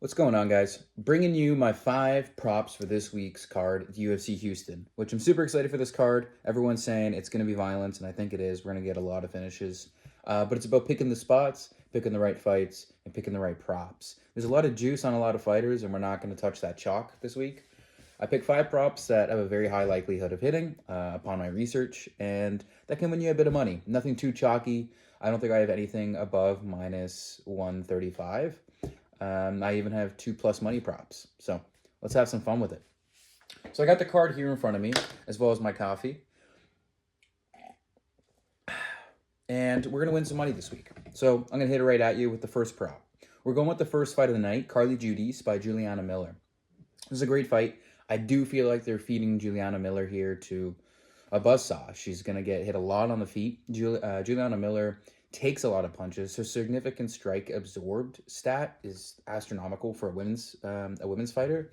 What's going on, guys? Bringing you my 5 props for this week's card at UFC Houston, which I'm super excited for this card. Everyone's saying it's going to be violent, and I think it is. We're going to get a lot of finishes. But it's about picking the spots, picking the right fights, and picking the right props. There's a lot of juice on a lot of fighters, and we're not going to touch that chalk this week. I picked 5 props that have a very high likelihood of hitting upon my research, and that can win you a bit of money. Nothing too chalky. I don't think I have anything above minus 135. I even have 2+ money props. So let's have some fun with it. So I got the card here in front of me, as well as my coffee. And we're going to win some money this week. So I'm going to hit it right at you with the first prop. We're going with the first fight of the night, Carly Judice by Juliana Miller. This is a great fight. I do feel like they're feeding Juliana Miller here to a buzzsaw. She's going to get hit a lot on the feet. Juliana Miller takes a lot of punches. Her significant strike absorbed stat is astronomical for a women's fighter.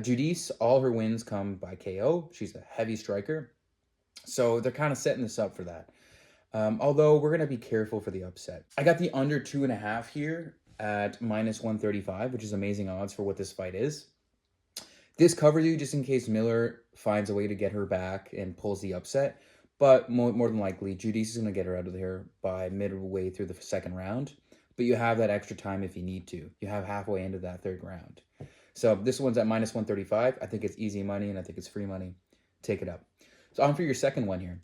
Judice, all her wins come by KO. She's a heavy striker. So they're kind of setting this up for that. Although we're going to be careful for the upset. I got the under 2.5 here at minus 135, which is amazing odds for what this fight is. This covers you just in case Miller finds a way to get her back and pulls the upset. But more than likely, Judice is going to get her out of there by midway through the second round. But you have that extra time if you need to. You have halfway into that third round. So this one's at minus 135. I think it's easy money, and I think it's free money. Take it up. So on for your second one here.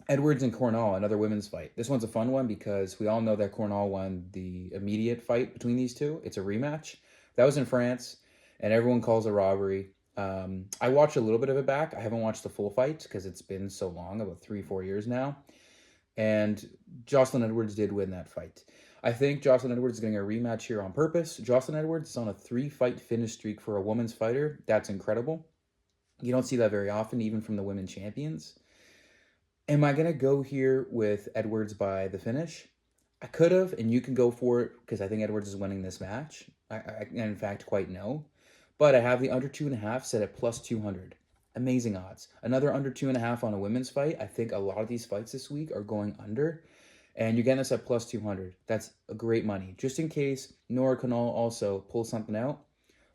Edwards and Cornell, another women's fight. This one's a fun one because we all know that Cornell won the immediate fight between these two. It's a rematch. That was in France, and everyone calls it a robbery. I watched a little bit of it back. I haven't watched the full fight because it's been so long, about 3-4 years now. And Jocelyn Edwards did win that fight. I think Jocelyn Edwards is getting a rematch here on purpose. Jocelyn Edwards is on a 3-fight finish streak for a women's fighter. That's incredible. You don't see that very often, even from the women champions. Am I going to go here with Edwards by the finish? I could have, and you can go for it because I think Edwards is winning this match. I in fact quite know. But I have the under 2.5 set at plus 200. Amazing odds. Another under 2.5 on a women's fight. I think a lot of these fights this week are going under. And you're getting this at plus 200. That's a great money. Just in case Nora Canal also pulls something out.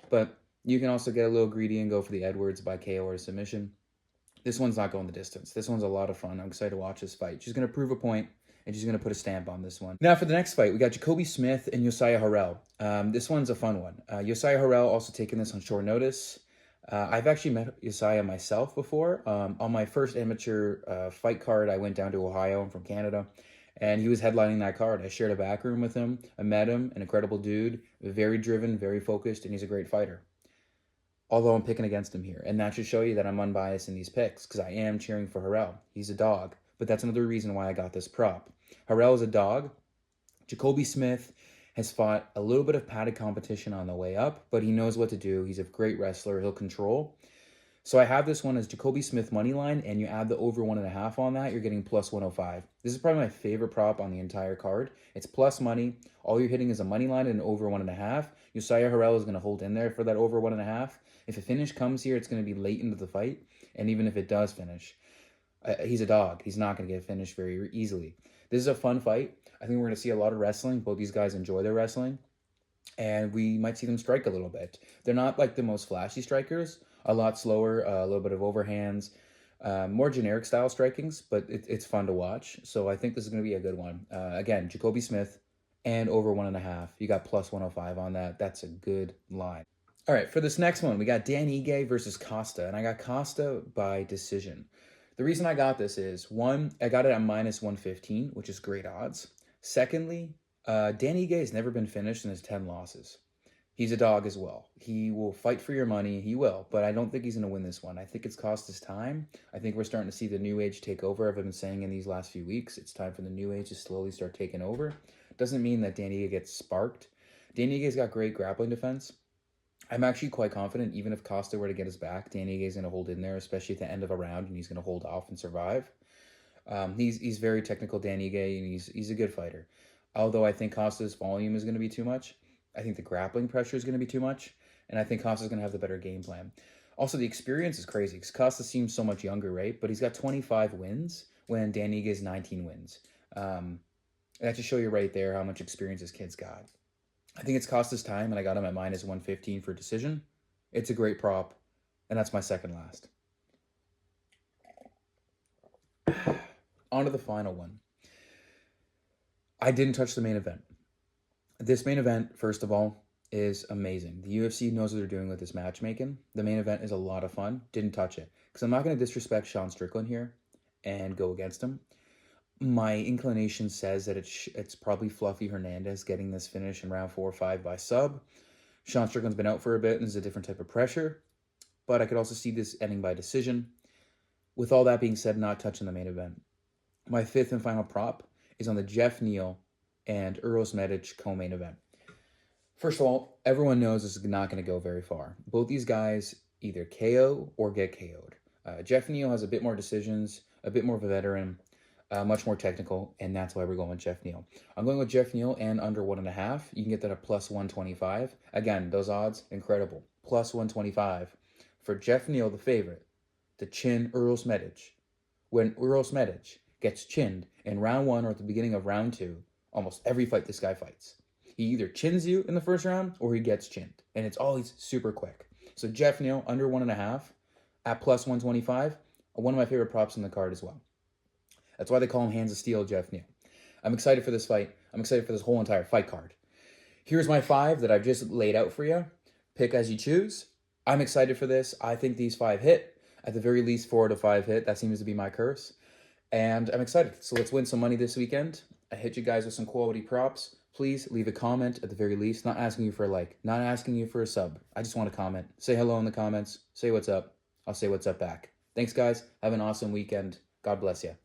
But you can also get a little greedy and go for the Edwards by KO or submission. This one's not going the distance. This one's a lot of fun. I'm excited to watch this fight. She's going to prove a point, and she's going to put a stamp on this one. Now for the next fight, we got Jacoby Smith and Josiah Harrell. This one's a fun one. Josiah Harrell also taking this on short notice. I've actually met Josiah myself before. On my first amateur fight card, I went down to Ohio. I'm from Canada, and he was headlining that card. I shared a back room with him. I met him, an incredible dude, very driven, very focused, and he's a great fighter. Although I'm picking against him here. And that should show you that I'm unbiased in these picks because I am cheering for Harrell. He's a dog. But that's another reason why I got this prop. Harrell is a dog. Jacoby Smith has fought a little bit of padded competition on the way up, but he knows what to do. He's a great wrestler. He'll control. So I have this one as Jacoby Smith money line, and you add the over 1.5 on that, you're getting plus 105. This is probably my favorite prop on the entire card. It's plus money. All you're hitting is a money line and over 1.5. Josiah Harrell is going to hold in there for that over 1.5. If a finish comes here, it's going to be late into the fight. And even if it does finish, he's a dog. He's not going to get finished very easily. This is a fun fight. I think we're going to see a lot of wrestling. Both these guys enjoy their wrestling. And we might see them strike a little bit. They're not like the most flashy strikers. A lot slower, a little bit of overhands. More generic style strikings, but it's fun to watch. So I think this is going to be a good one. Again, Jacoby Smith and over 1.5. You got plus 105 on that. That's a good line. All right, for this next one, we got Dan Ige versus Costa, and I got Costa by decision. The reason I got this is, one, I got it at minus 115, which is great odds. Secondly, Dan Ige has never been finished in his 10 losses. He's a dog as well. He will fight for your money. He will, but I don't think he's going to win this one. I think it's Costa's time. I think we're starting to see the new age take over. I've been saying in these last few weeks, it's time for the new age to slowly start taking over. Doesn't mean that Dan Ige gets sparked. Dan Ige's got great grappling defense. I'm actually quite confident even if Costa were to get his back, Dan Ige is going to hold in there, especially at the end of a round, and he's going to hold off and survive. He's very technical, Dan Ige, and he's a good fighter. Although I think Costa's volume is going to be too much. I think the grappling pressure is going to be too much, and I think Costa's going to have the better game plan. Also, the experience is crazy because Costa seems so much younger, right? But he's got 25 wins when Dan Ige is 19 wins. That should show you right there how much experience this kid's got. I think it's cost us time, and I got him at minus 115 for decision. It's a great prop, and that's my second last. On to the final one. I didn't touch the main event. This main event, first of all, is amazing. The UFC knows what they're doing with this matchmaking. The main event is a lot of fun. Didn't touch it. Because I'm not going to disrespect Sean Strickland here and go against him. My inclination says that it's probably Fluffy Hernandez getting this finish in round 4 or 5 by sub. Sean Strickland's been out for a bit and there's a different type of pressure. But I could also see this ending by decision. With all that being said, not touching the main event. My fifth and final prop is on the Jeff Neal and Uros Medic co-main event. First of all, everyone knows this is not going to go very far. Both these guys either KO or get KO'd. Jeff Neal has a bit more decisions, a bit more of a veteran, much more technical, and that's why we're going with Jeff Neal. I'm going with Jeff Neal and under 1.5. You can get that at plus 125. Again, those odds, incredible. Plus 125 for Jeff Neal, the favorite, to chin Uros Medic. When Uros Medic gets chinned in round 1 or at the beginning of round 2, almost every fight this guy fights, he either chins you in the first round or he gets chinned. And it's always super quick. So Jeff Neal, under 1.5 at plus 125, one of my favorite props in the card as well. That's why they call him Hands of Steel, Jeff Neal. I'm excited for this fight. I'm excited for this whole entire fight card. Here's my 5 that I've just laid out for you. Pick as you choose. I'm excited for this. I think these 5 hit. At the very least, 4 to 5 hit. That seems to be my curse. And I'm excited. So let's win some money this weekend. I hit you guys with some quality props. Please leave a comment at the very least. Not asking you for a like. Not asking you for a sub. I just want to comment. Say hello in the comments. Say what's up. I'll say what's up back. Thanks, guys. Have an awesome weekend. God bless you.